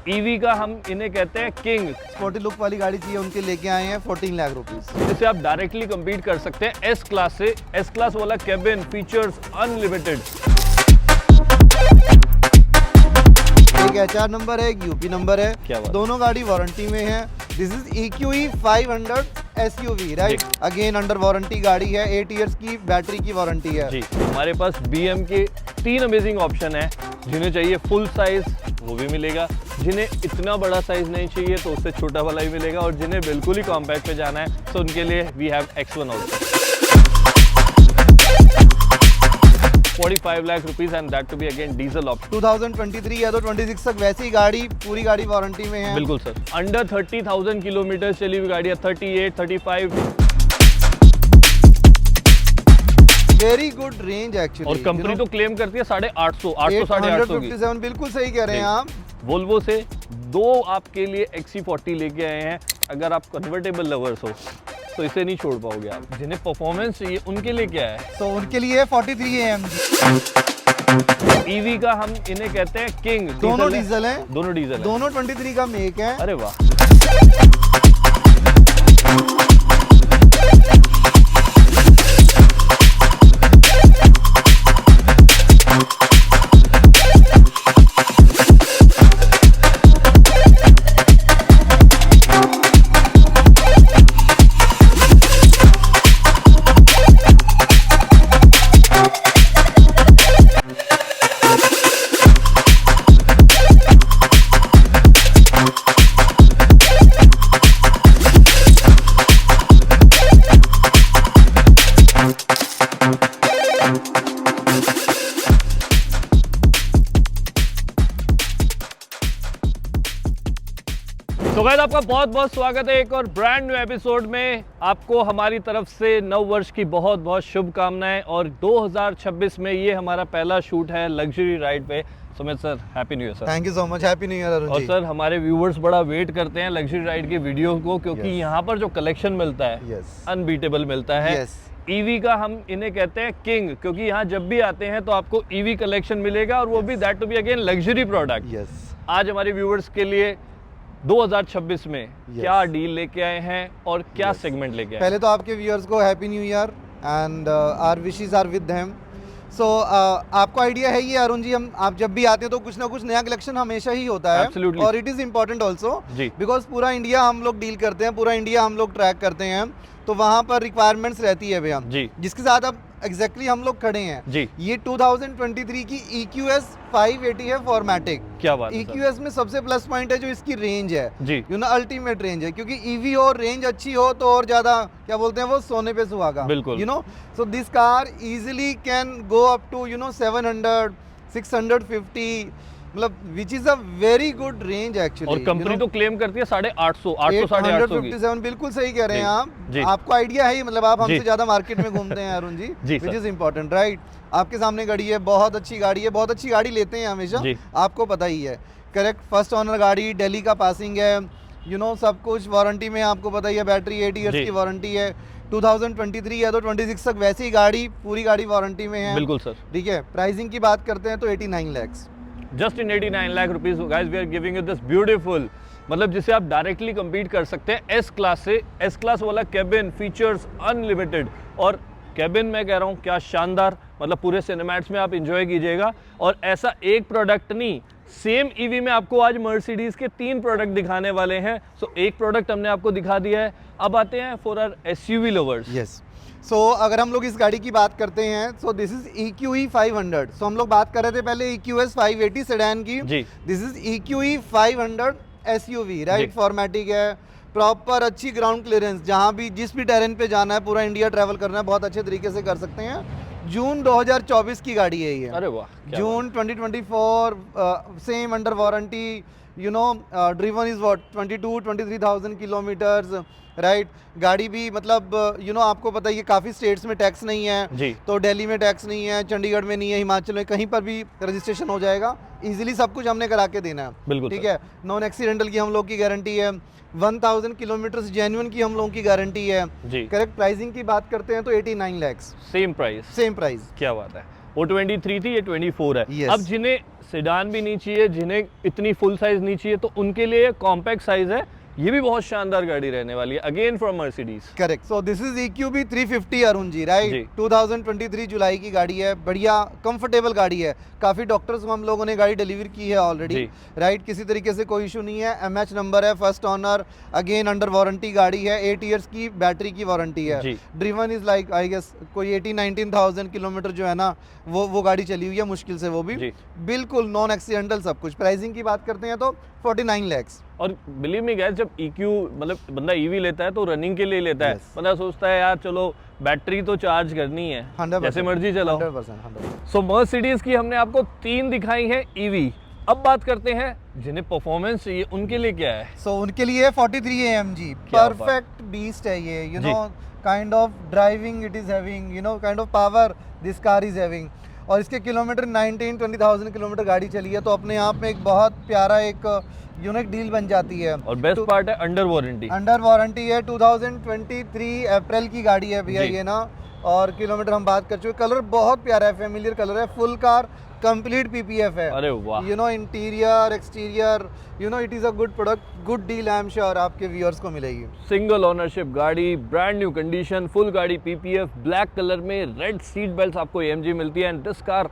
EV का हम इन्हें कहते हैं किंग, स्पोर्टी लुक वाली गाड़ी चाहिए उनके लेके आए हैं 14 लाख रुपीस। जिसे आप डायरेक्टली compete कर सकते हैं एस क्लास से। एस क्लास वाला कैबिन, फीचर्स अनलिमिटेड। एक HR नंबर है, एक UP नंबर है। क्या बात? दोनों गाड़ी वारंटी में है। This is EQE 500 SUV, right. Again under warranty गाड़ी है, 8 इयर्स की बैटरी की वारंटी है। जी, हमारे पास BM के 3 अमेजिंग ऑप्शन है। जिन्हें चाहिए फुल साइज वो भी मिलेगा, जिन्हें इतना बड़ा साइज नहीं चाहिए तो उससे छोटा वाला ही मिलेगा, और जिन्हें बिल्कुल ही कॉम्पैक्ट पे जाना है तो उनके लिए we have X1 also. 45 lakh rupees and that to be again diesel option. 2023 है तो 26 तक वैसी गाड़ी, पूरी गाड़ी वारंटी में है। बिल्कुल सर, अंडर 30,000 किलोमीटर चली हुई गाड़ी है, 38, 35। Very good range actually. और कंपनी तो क्लेम करती है 850, 800, 850 की। 857 बिल्कुल सही कह रहे हैं आप। वोल्वो से 2 आपके लिए XC40 लेके आए हैं। अगर आप कन्वर्टेबल लवर्स हो तो इसे नहीं छोड़ पाओगे आप। जिन्हें परफॉर्मेंस चाहिए उनके लिए क्या है? तो उनके लिए 43 AMG। ईवी का हम इन्हें कहते हैं किंग। दोनों डीजल हैं। दोनों डीजल हैं। दोनों 23 का मेक है। अरे वाह। तो गाइस आपका बहुत बहुत स्वागत है एक और ब्रांड न्यू एपिसोड में। आपको हमारी तरफ से नव वर्ष की बहुत बहुत शुभकामनाएं। और 2026 में ये हमारा पहला शूट है लग्जरी राइड पे। Sumit sir, happy new year sir. Thank you so much, happy new year Arun और जी। सर हमारे व्यूवर्स बड़ा वेट करते हैं लग्जरी राइड के वीडियो को, क्योंकि Yes. यहाँ पर जो कलेक्शन मिलता है Yes. अनबीटेबल मिलता है। Yes. ईवी का हम इन्हें कहते हैं किंग, क्योंकि यहाँ जब भी आते हैं तो आपको ईवी कलेक्शन मिलेगा, और वो भी that to be again luxury product. Yes. आज हमारे व्यूवर्स के लिए 2026 में क्या डील लेके आए हैं और क्या सेगमेंट लेके आए हैं? पहले तो आपके व्यूअर्स को happy new year and our wishes are with them. So आपको आइडिया है ये अरुण जी, हम आप जब भी आते हैं तो कुछ ना कुछ नया कलेक्शन हमेशा ही होता है। Absolutely. और इट इज़ इम्पोर्टेंट ऑल्सो जी। बिकॉज पूरा इंडिया हम लोग डील करते हैं, पूरा इंडिया हम लोग ट्रैक करते हैं, तो वहाँ पर रिक्वायरमेंट्स रहती है भैया जी। जिसके साथ अब एग्जैक्टली हम लोग खड़े हैं। जी। ये 2023 की EQS 580 है फॉर्मेटिक। क्या बात है सर? EQS में सबसे प्लस पॉइंट है जो इसकी रेंज है, जी। यू नो अल्टीमेट रेंज है, क्योंकि ईवी हो, रेंज अच्छी हो तो और ज्यादा क्या बोलते हैं वो सोने पे सुहागा। बिल्कुल। You know, so this car easily can go up to 700 650, मतलब which is a very good range actually. और कंपनी तो क्लेम करती है 850, 800, 850 की। 857 बिल्कुल सही कह रहे हैं आप। जी। आपको आइडिया है ही, मतलब आप हमसे जी। ज्यादा मार्केट में घूमते हैं अरुण जी। जी विच सर। Is important, right. आपके सामने गाड़ी है, बहुत अच्छी गाड़ी है, बहुत अच्छी गाड़ी लेते हैं हमेशा, जी। आपको पता ही है। करेक्ट, फर्स्ट ओनर गाड़ी, दिल्ली का पासिंग है, यू नो सब कुछ वारंटी में, आपको पता ही है। बैटरी 8 इयर्स जी। की वारंटी है। 2023 है तो 26 तक वैसी गाड़ी, पूरी गाड़ी वारंटी में है। बिल्कुल सर। ठीक है, प्राइसिंग की बात करते हैं तो 89 lakhs. Just in 89 lakh rupees guys we are giving you this beautiful, मतलब जिसे आप डायरेक्टली compete कर सकते हैं एस क्लास से। एस क्लास वाला कैबिन, फीचर्स अनलिमिटेड। और कैबिन मैं कह रहा हूँ क्या शानदार, मतलब पूरे सिनेमैट्स में आप इंजॉय कीजिएगा। और ऐसा एक प्रोडक्ट नहीं, सेम ईवी में आपको आज मर्सिडीज के 3 प्रोडक्ट दिखाने वाले हैं। सो एक प्रोडक्ट हमने आपको दिखा दिया है, अब आते हैं for our SUV lovers. Yes. So अगर हम लोग इस गाड़ी की बात करते हैं, so this is EQE 500। So हम लोग बात कर रहे थे पहले EQS 580 सेडान की। जी। This is EQE 500 SUV, right. फॉर्मेटिक है, प्रॉपर अच्छी ग्राउंड क्लियरेंस, जहाँ भी जिस भी टेरेन पे जाना है, पूरा इंडिया ट्रैवल करना है, बहुत अच्छे तरीके से कर सकते हैं। जून 2024 की गाड़ी है ये। अरे वाह, क्या जून 2024, same under warranty, you know driven is what 22-23,000 kilometres, right. गाड़ी भी मतलब यू नो आपको पता ही है काफ़ी स्टेट्स में टैक्स नहीं है जी। तो दिल्ली में टैक्स नहीं है, चंडीगढ़ में नहीं है, हिमाचल में कहीं पर भी रजिस्ट्रेशन हो जाएगा इजीली, सब कुछ हमने करा के देना है। बिल्कुल ठीक सर। है, नॉन एक्सीडेंटल की हम लोग की गारंटी है, 1000 किलोमीटर जेन्युइन की हम लोगों की गारंटी है। जी। करेक्ट, प्राइसिंग की बात करते हैं तो 89 lakhs, same price. Same price. क्या बात है। वो 23 थी, ये 24 है। Yes. अब जिन्हें सेडान भी नहीं चाहिए, जिन्हें इतनी फुल साइज नहीं चाहिए, तो उनके लिए कॉम्पैक्ट साइज है। ये भी बहुत शानदार गाड़ी रहने वाली है, again from Mercedes. Correct. So this is EQB 350 Arun ji, right. जी। 2023 जुलाई की गाड़ी है, बढ़िया कंफर्टेबल गाड़ी है। काफी डॉक्टर्स को हम लोगों ने गाड़ी डिलीवर की है ऑलरेडी, जी। राइट। किसी तरीके से कोई इशू नहीं है। MH नंबर है, first owner, again under warranty गाड़ी है। 8 इयर्स की बैटरी की वारंटी है। जी। Driven is like I guess कोई 18-19,000 किलोमीटर जो है ना, वो गाड़ी चली हुई है मुश्किल से, वो भी जी। बिल्कुल नॉन एक्सीडेंटल सब कुछ। प्राइसिंग की बात करते हैं तो 49 lakhs। और बिलीव मी गाइस, जब EQ मतलब बंदा EV लेता है तो रनिंग के लिए लेता है। Yes. बंदा सोचता है यार चलो बैटरी तो चार्ज करनी है, 100%, जैसे मर्जी चलाओ। 100%। सो मर्सिडीज की हमने आपको 3 दिखाई है EV। अब बात करते हैं जिन्हें परफॉर्मेंस चाहिए, उनके लिए क्या है। सो उनके लिए 43 AMG क्या परफेक्ट बीस्ट है ये, यू जी। No kind of driving it is having, you know kind of power this car is having. और इसके किलोमीटर 19-20,000 किलोमीटर गाड़ी चली है, तो अपने आप में एक बहुत प्यारा एक यूनिक डील बन जाती है। और बेस्ट पार्ट है अंडर वारंटी। अंडर वारंटी है। 2023 अप्रैल की गाड़ी है भैया जी। ये ना। और किलोमीटर हम बात कर चुके, कलर बहुत प्यारा है, फेमिलियर कलर है, फुल कार कंप्लीट PPF है। अरे वाह। You know interior exterior, you know it is a good product, good deal. I am sure आपके व्यूअर्स को मिलेगी। सिंगल ओनरशिप गाड़ी, ब्रांड न्यू कंडीशन, फुल गाड़ी PPF, ब्लैक कलर में, रेड सीट बेल्ट आपको AMG मिलती है। And this car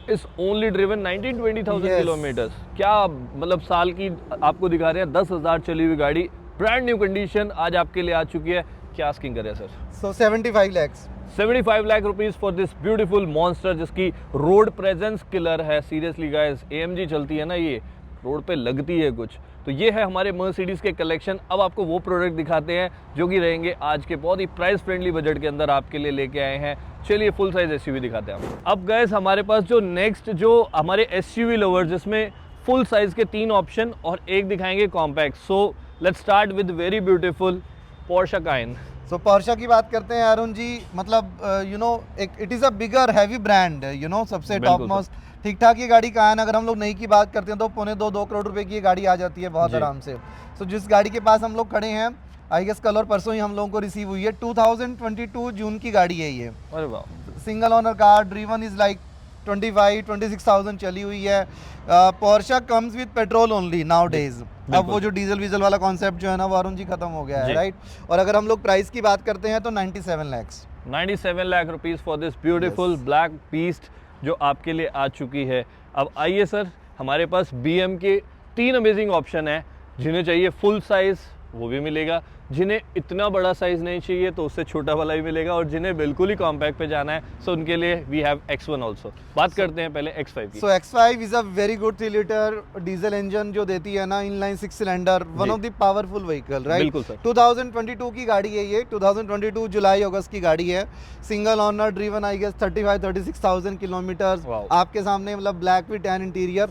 is only driven 19-20,000 Yes. Kilometres. क्या मतलब साल की आपको दिखा रहे हैं, 10,000 चली हुई गाड़ी, ब्रांड न्यू कंडीशन आज आपके लिए आ चुकी है। क्या आस्किंग करें sir. So 75 lakhs। 75 lakh rupees for this beautiful monster, जिसकी रोड प्रेजेंस किलर है। सीरियसली गाइस, AMG चलती है ना, ये रोड पे लगती है कुछ। तो ये है हमारे मर्सिडीज के कलेक्शन। अब आपको वो प्रोडक्ट दिखाते हैं जो कि रहेंगे आज के बहुत ही प्राइस फ्रेंडली बजट के अंदर आपके लिए लेके आए हैं। चलिए फुल साइज SUV दिखाते हैं हम। अब गाइस हमारे पास जो नेक्स्ट जो हमारे SUV लवर, जिसमें फुल साइज के 3 ऑप्शन और एक दिखाएंगे compact. So let's start with very beautiful Portia कायन। सो पोर्शा की बात करते हैं अरुण जी, मतलब यू नो एक it is a bigger heavy brand, you know सबसे टॉप बिल्कुल मोस्ट ठीक ठाक ये गाड़ी का है। अगर हम लोग नई की बात करते हैं तो 2.25 करोड़ रुपए की ये गाड़ी आ जाती है बहुत जी। आराम से। सो जिस गाड़ी के पास हम लोग खड़े हैं, आई गेस कल और परसों ही हम लोगों को रिसीव हुई है। 2022 जून की गाड़ी है ये। अरे वाह। Single owner car, driven is like 25-26,000 चली हुई है। Portia comes with petrol only now days. अब वो जो डीजल वीजल वाला कॉन्सेप्ट जो है ना, वो अरुण जी खत्म हो गया है, जी। राइट। और अगर हम लोग प्राइस की बात करते हैं तो 97 lakhs। 97 lakh rupees for this beautiful black beast जो आपके लिए आ चुकी है। अब आइए सर, हमारे पास BM के 3 अमेजिंग ऑप्शन है। जिन्हें चाहिए फुल साइज वो भी मिलेगा, जिन्हें इतना बड़ा साइज नहीं चाहिए तो उससे छोटा वाला भी मिलेगा, और जिन्हें बिल्कुल ही कॉम्पैक्ट पे जाना है सो उनके लिए वी हैव X1 ऑल्सो। बात करते हैं पहले X5 की। So X5 is a very good 3 litre diesel engine जो देती है ना, इनलाइन 6 सिलेंडर, वन जी। Of the powerful vehicle, right. बिल्कुल सर। 2022 की गाड़ी है ये, 2022 जुलाई अगस्त की गाड़ी है। Single owner, driven I guess 35-36,000 kilometre. Wow. आपके सामने मतलब black with tan interior,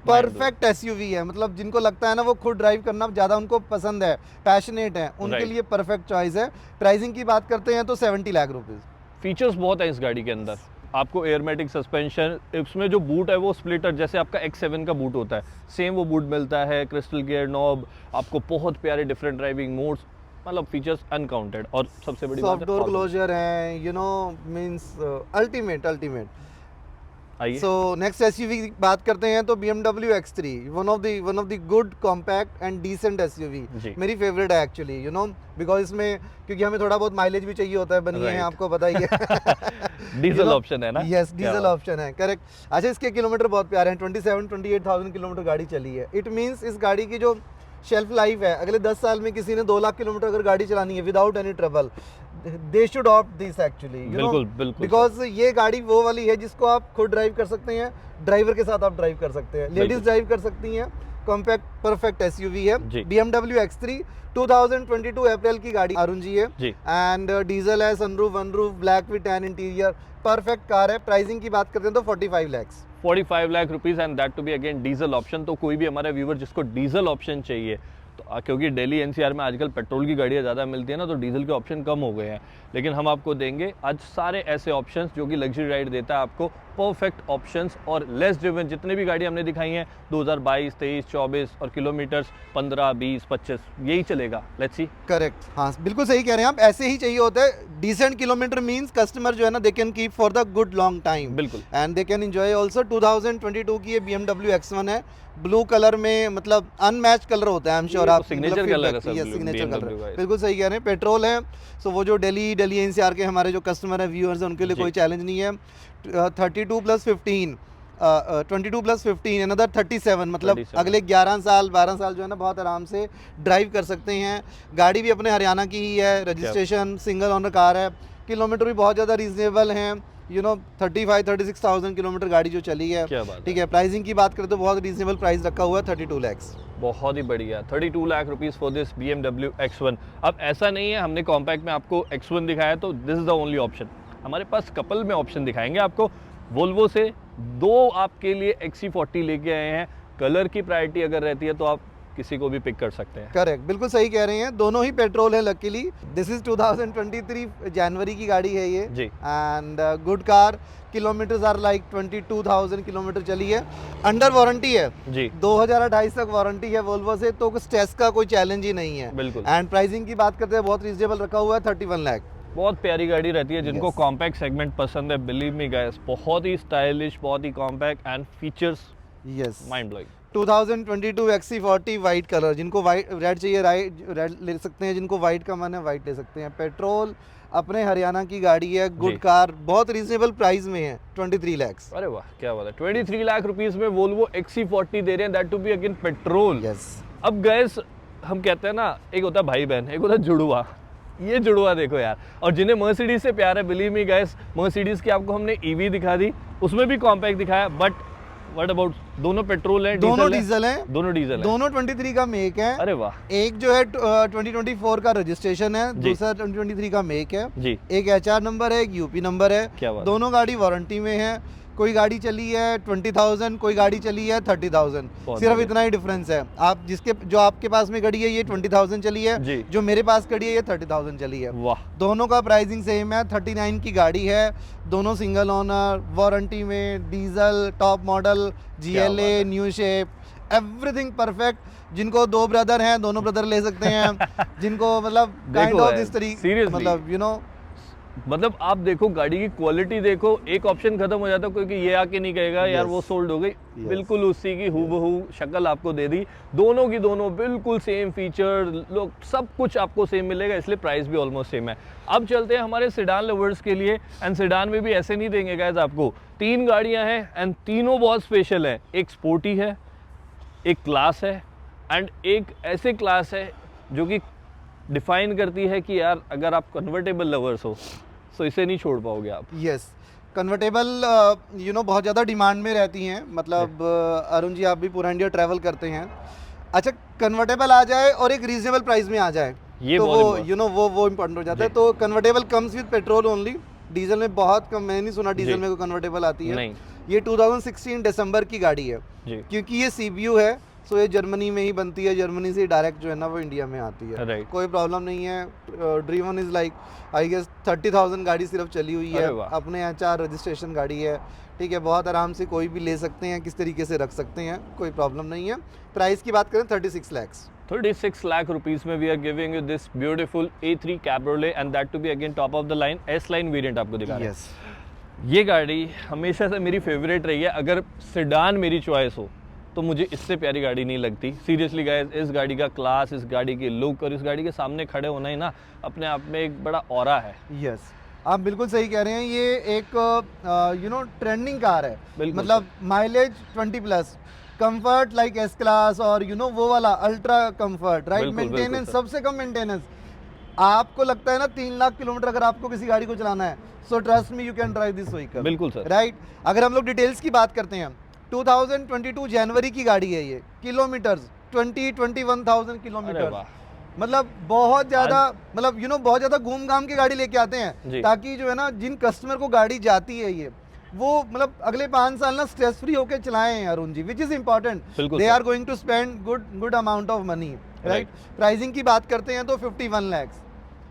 perfect SUV है। मतलब जिनको लगता है ना वो खुद ड्राइव करना ज़्यादा उनको पसंद है, पैशनेट है, उनके Right. लिए परफेक्ट चॉइस है। प्राइसिंग की बात करते हैं तो 70 लाख रुपीज़। फीचर्स बहुत है इस गाड़ी के अंदर। आपको एयरमेटिक सस्पेंशन, इसमें जो बूट है वो स्प्लिटर, जैसे आपका X7 का बूट होता है सेम वो बूट मिलता है। क्रिस्टल गियर नॉब, आपको बहुत प्यारे डिफरेंट ड्राइविंग मोड्स, मतलब फीचर्स अनकाउंटेड। और सबसे बड़ी बात सॉफ्ट डोर क्लोजर है, यू नो मींस अल्टीमेट। आइए। सो नेक्स्ट SUV की बात करते हैं तो BMW X3, one of the good compact and decent SUV। जी। मेरी फेवरेट है एक्चुअली, यू नो बिकॉज इसमें क्योंकि हमें थोड़ा बहुत माइलेज भी चाहिए होता है, बनी है Right. आपको पता ही है। डीजल ऑप्शन है ना। यस, क्या डीजल बात। ऑप्शन है, करेक्ट। अच्छा, इसके किलोमीटर बहुत प्यारे हैं, 27-28,000 किलोमीटर गाड़ी चली है। इट मीन्स इस गाड़ी की जो शेल्फ लाइफ है, अगले 10 साल में किसी ने 2 लाख किलोमीटर अगर गाड़ी चलानी है without any trouble, they should opt this actually, you know, बिल्कुल बिकॉज ये गाड़ी वो वाली है जिसको आप खुद ड्राइव कर सकते हैं, ड्राइवर के साथ आप ड्राइव कर सकते हैं, लेडीज ड्राइव कर सकती हैं। कॉम्पैक्ट परफेक्ट SUV है जी। BMW X3 2022 अप्रैल की गाड़ी अरुण जी है। जी। एंड डीजल है, सनरूफ वनरूफ, black with tan interior, perfect car है। प्राइसिंग की बात करते हैं तो 45 lakhs। 45 lakh rupees and that to be again diesel option. तो कोई भी हमारा व्यूवर जिसको डीजल ऑप्शन चाहिए तो क्योंकि दिल्ली एनसीआर में आजकल पेट्रोल की गाड़ियाँ ज़्यादा मिलती है ना, तो डीजल के ऑप्शन कम हो गए हैं, लेकिन हम आपको देंगे आज सारे ऐसे ऑप्शंस जो कि लग्जरी राइड देता है आपको, परफेक्ट ऑप्शंस और लेस ड्रिवन। जितने भी गाड़ी हमने दिखाई हैं 2022, 23, 24 और किलोमीटर्स 15, 20, 25 यही चलेगा। Let's see. करेक्ट, हाँ बिल्कुल सही कह रहे हैं आप, ऐसे ही चाहिए होता है। डिसेंट किलोमीटर मींस कस्टमर जो है ना, they can keep for the good long time, बिल्कुल, and they can enjoy also. 2022 की ये BMW X1 है, ब्लू कलर में, मतलब अनमैच कलर होता है। आई एम श्योर आप सिग्नेचर कलर है सर, सिग्नेचर कलर BMW का। बिल्कुल सही कह रहे हैं। पेट्रोल है, सो वो जो दिल्ली एनसीआर के हमारे जो कस्टमर है, व्यूअर्स हैं, उनके लिए कोई चैलेंज नहीं है। 32 + 15 22 + 15 अनदर 37, मतलब 37। अगले 11 साल 12 साल जो है ना बहुत आराम से ड्राइव कर सकते हैं। गाड़ी भी अपने हरियाणा की ही है, रजिस्ट्रेशन सिंगल ओनर कार है, किलोमीटर भी बहुत ज़्यादा रीजनेबल हैं, 35-36,000 किलोमीटर गाड़ी जो चली है। ठीक है, प्राइसिंग की बात करें तो बहुत रीजनेबल प्राइस रखा हुआ है, 32 लाख। बहुत ही बढ़िया, 32 lakh rupees for this BMW X1। अब ऐसा नहीं है हमने कॉम्पैक्ट में आपको X1 दिखाया तो this is the only option, हमारे पास कपल में ऑप्शन दिखाएंगे आपको। वोल्वो से 2 आपके लिए XC40 लेके आए हैं, कलर की प्रायोरिटी अगर रहती है तो आप किसी को भी पिक कर सकते हैं। करेक्ट, बिल्कुल सही कह रहे हैं, दोनों ही पेट्रोल है लकीली। दिस इज 2023 जनवरी की गाड़ी है ये जी, and good car. Kilometres are like 22,000 kilometre चली है, अंडर वारंटी है जी, 2028 तक वारंटी है वोल्वो से, तो स्ट्रेस का कोई चैलेंज ही नहीं है। बिल्कुल। एंड प्राइसिंग की बात करते हैं बहुत रीजनेबल रखा हुआ है, 31 लाख। बहुत प्यारी गाड़ी रहती है, जिनको Yes. कॉम्पैक्ट सेगमेंट पसंद है, बिलीव मी गाइस, बहुत ही स्टाइलिश, बहुत ही compact and features yes, mind blowing. 2022 XC40 white colour, जिनको वाइट रेड चाहिए रेड ले सकते हैं, जिनको वाइट का मन है वाइट ले सकते हैं। पेट्रोल, अपने हरियाणा की गाड़ी है, गुड कार, बहुत रीजनेबल प्राइस में है, 23 लाख। अरे वाह क्या बात है, 23 लाख रुपीस में वोल्वो XC40 दे रहे हैं, that to be again petrol. Yes, अब गैस हम कहते हैं ना, एक होता है भाई बहन, एक होता है जुड़वा। ये जुड़वा देखो यार, और जिन्हें मर्सिडीज से प्यार है, बिलीव मी गाइस, मर्सिडीज की आपको हमने ईवी दिखा दी, उसमें भी कॉम्पैक्ट दिखाया, बट व्हाट अबाउट दोनों पेट्रोल है, दोनों डीजल है, दोनों डीजल है, दोनों 23 का मेक है। अरे वाह, एक जो है 2024 का रजिस्ट्रेशन है, दूसरा 2023 का मेक है जी, एक HR नंबर है, एक UP नंबर है। क्या बात, दोनों गाड़ी वारंटी में है। कोई गाड़ी चली है 20,000, कोई गाड़ी चली है 30,000, सिर्फ इतना ही डिफरेंस है। आप जो आपके पास में गाड़ी है ये 20,000 चली है जी, जो मेरे पास गाड़ी है ये 30,000 चली है। वाह, दोनों का प्राइसिंग सेम है, 39 की गाड़ी है, दोनों सिंगल ओनर, वारंटी में, diesel, top model, GLA, new shape, everything perfect. जिनको 2 ब्रदर हैं, दोनों ब्रदर ले सकते हैं। जिनको मतलब काइंड ऑफ दिस तरीके, मतलब मतलब आप देखो गाड़ी की क्वालिटी देखो, एक ऑप्शन खत्म हो जाता है, क्योंकि ये आके नहीं कहेगा यार वो सोल्ड हो गई, बिल्कुल उसी की हूबहू शक्ल आपको दे दी। दोनों की दोनों बिल्कुल सेम फीचर, लोग सब कुछ आपको सेम मिलेगा, इसलिए प्राइस भी ऑलमोस्ट सेम है। अब चलते हैं हमारे सेडान लवर्स के लिए, एंड सेडान में भी ऐसे नहीं देंगे गाइस आपको। 3 गाड़ियां हैं एंड तीनों बहुत स्पेशल है, एक स्पोर्टी है, एक क्लास है, एंड एक ऐसे क्लास है जो कि डिफाइन करती है कि यार अगर आप कन्वर्टेबल लवर्स हो तो इसे नहीं छोड़ पाओगे आप। यस, कन्वर्टेबल बहुत ज़्यादा डिमांड में रहती हैं, मतलब अरुण जी आप भी पूरा इंडिया ट्रैवल करते हैं। अच्छा, कन्वर्टेबल आ जाए और एक रीजनेबल प्राइस में आ जाए, ये तो वो इम्पोर्टेंट हो जाता है। तो convertible comes with petrol only, diesel में बहुत कम, मैंने नहीं सुना डीजल में कोई कन्वर्टेबल आती है। नहीं, ये 2016 दिसंबर की गाड़ी है जी, क्योंकि ये CBU है, सो ये जर्मनी में ही बनती है, जर्मनी से डायरेक्ट जो है ना वो इंडिया में आती है। राइट, कोई प्रॉब्लम नहीं है। Driven is like I guess 30,000 गाड़ी सिर्फ चली हुई है, अपने HR रजिस्ट्रेशन गाड़ी है। ठीक है, बहुत आराम से कोई भी ले सकते हैं, किस तरीके से रख सकते हैं, कोई प्रॉब्लम नहीं है। प्राइस की बात करें 36 लाख। 36 लाख रुपीस में we are giving you this beautiful A3 cabriolet, and that to be again top of the line S line variant आपको दिखा रहे हैं। ये गाड़ी हमेशा से मेरी फेवरेट रही है, अगर सेडान मेरी चॉइस हो तो मुझे इससे प्यारी गाड़ी नहीं लगती। सीरियसली गाइस, इस गाड़ी का क्लास, इस गाड़ी की लुक और इस गाड़ी के सामने खड़े होना ही ना अपने आप में एक बड़ा ऑरा है। यस, आप बिल्कुल सही कह रहे हैं। ये एक ट्रेंडिंग कार है, मतलब mileage 20+, comfort like S class और वो वाला अल्ट्रा कंफर्ट, राइट। मेंटेनेंस सबसे कम मेंटेनेंस। आपको लगता है ना 3 लाख किलोमीटर अगर आपको किसी गाड़ी को चलाना है, so trust me you can drive this vehicle. बिल्कुल सर, राइट। अगर हम लोग डिटेल्स की बात करते हैं, 2022 जनवरी की गाड़ी है ये, किलोमीटर्स 21,000 किलोमीटर, मतलब बहुत ज़्यादा, मतलब बहुत ज़्यादा घूम घाम के गाड़ी लेके आते हैं, ताकि जो है ना जिन कस्टमर को गाड़ी जाती है ये, वो मतलब अगले 5 साल ना स्ट्रेस फ्री होकर चलाएं Arun ji, which is important. They are going to spend good amount of money. Right. Pricing की बात करते हैं तो 51 lakhs,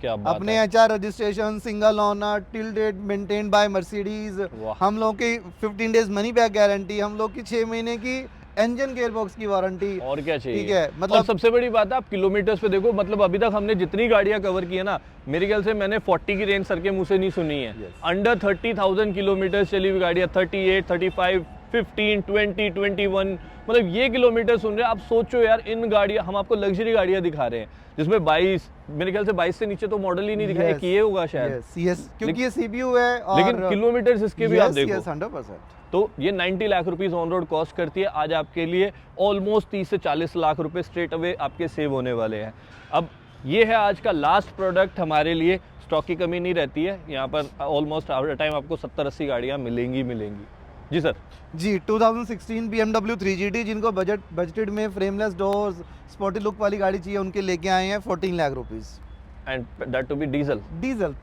क्या बात अपने है। HR registration, single owner, till date maintained by Mercedes, वाह। हम लोग की 15 डेज मनी बैक गारंटी, हम लोग की 6 महीने की इंजन गेयर बॉक्स की वारंटी। और क्या चाहिए। ठीक है, और मतलब सबसे बड़ी बात है आप किलोमीटर्स पे देखो, मतलब अभी तक हमने जितनी गाड़ियां कवर की है ना, मेरे ख्याल से मैंने 40 की रेंज सर के मुंह से नहीं सुनी है। Yes. अंडर 30,000 किलोमीटर चली हुई गाड़ियां, 38, 35, 15, 20, 21, मतलब ये किलोमीटर सुन रहे हैं आप। सोचो यार, इन गाड़ियां, हम आपको लग्जरी गाड़ियां दिखा रहे हैं जिसमें 22, मेरे ख्याल से 22 से नीचे तो मॉडल ही नहीं दिखा, एक ये होगा शायद। यस, क्योंकि ये CPU है और लेकिन किलोमीटर्स इसके भी आप देखो, 100%। तो ये 90 lakh rupees on road cost करती है। आज आपके लिए ऑलमोस्ट 30 से 40 लाख रुपए स्ट्रेट अवे आपके सेव होने वाले हैं। अब ये है आज का लास्ट प्रोडक्ट हमारे लिए, स्टॉक की कमी नहीं रहती है यहाँ पर। ऑलमोस्ट आफ्टर टाइम आपको 70-80 गाड़ियाँ मिलेंगी। जी सर। जी, 2016 BMW 3GT, जिनको बजटेड में फ्रेमलेस डोर्स, स्पोर्टी लुक वाली गाड़ी चाहिए, उनके लेके आए हैं 14 lakh rupees. And that to be diesel.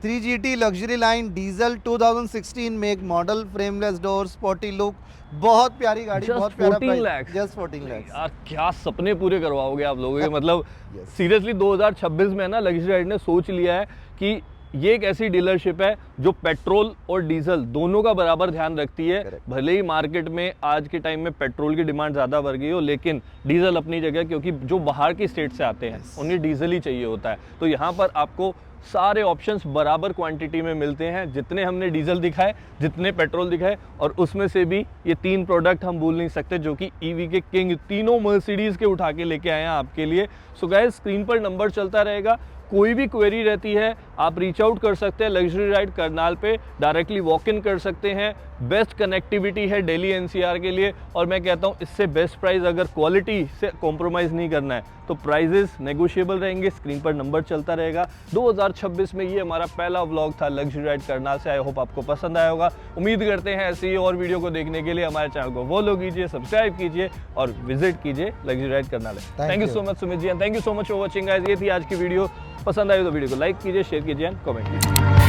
3GT luxury line diesel 2016 make model, frameless door, sporty look, बहुत प्यारी गाड़ी, Just बहुत प्यारा 14 lakhs? जस्ट 14 लाख। यार क्या सपने पूरे करवाओगे आप लोगों के, मतलब Yes. सीरियसली 2026 में ना लग्जरी राइड ने सोच लिया है कि ये एक ऐसी डीलरशिप है जो पेट्रोल और डीजल दोनों का बराबर ध्यान रखती है। Correct. भले ही मार्केट में आज के टाइम में पेट्रोल की डिमांड ज़्यादा बढ़ गई हो, लेकिन डीजल अपनी जगह, क्योंकि जो बाहर की स्टेट से आते हैं Yes. उन्हें डीजल ही चाहिए होता है। तो यहाँ पर आपको सारे ऑप्शंस बराबर क्वांटिटी में मिलते हैं, जितने हमने डीजल दिखाए, जितने पेट्रोल दिखाए, और उसमें से भी ये 3 प्रोडक्ट हम भूल नहीं सकते जो कि ईवी के किंग, तीनों मर्सिडीज के उठा के लेके आए हैं आपके लिए। सो गाइस, स्क्रीन पर नंबर चलता रहेगा, कोई भी क्वेरी रहती है आप रीच आउट कर सकते हैं लग्जरी राइड करनाल पे, डायरेक्टली वॉक इन कर सकते हैं। बेस्ट कनेक्टिविटी है दिल्ली NCR के लिए, और मैं कहता हूँ इससे बेस्ट प्राइस, अगर क्वालिटी से कॉम्प्रोमाइज़ नहीं करना है तो प्राइजेस नेगोशिएबल रहेंगे। स्क्रीन पर नंबर चलता रहेगा। 2026 में ये हमारा पहला व्लॉग था लग्जरी राइड करनाल से। आई होप आपको पसंद आया होगा। उम्मीद करते हैं ऐसे ही और वीडियो को देखने के लिए हमारे चैनल को फॉलो कीजिए, सब्सक्राइब कीजिए और विजिट कीजिए luxury ride Karnal. Thank you so much Sumit ji, and thank you so much for watching guys. ये थी आज की वीडियो। पसंद आई तो वीडियो को लाइक कीजिए, शेयर कीजिए एंड कमेंट कीजिए।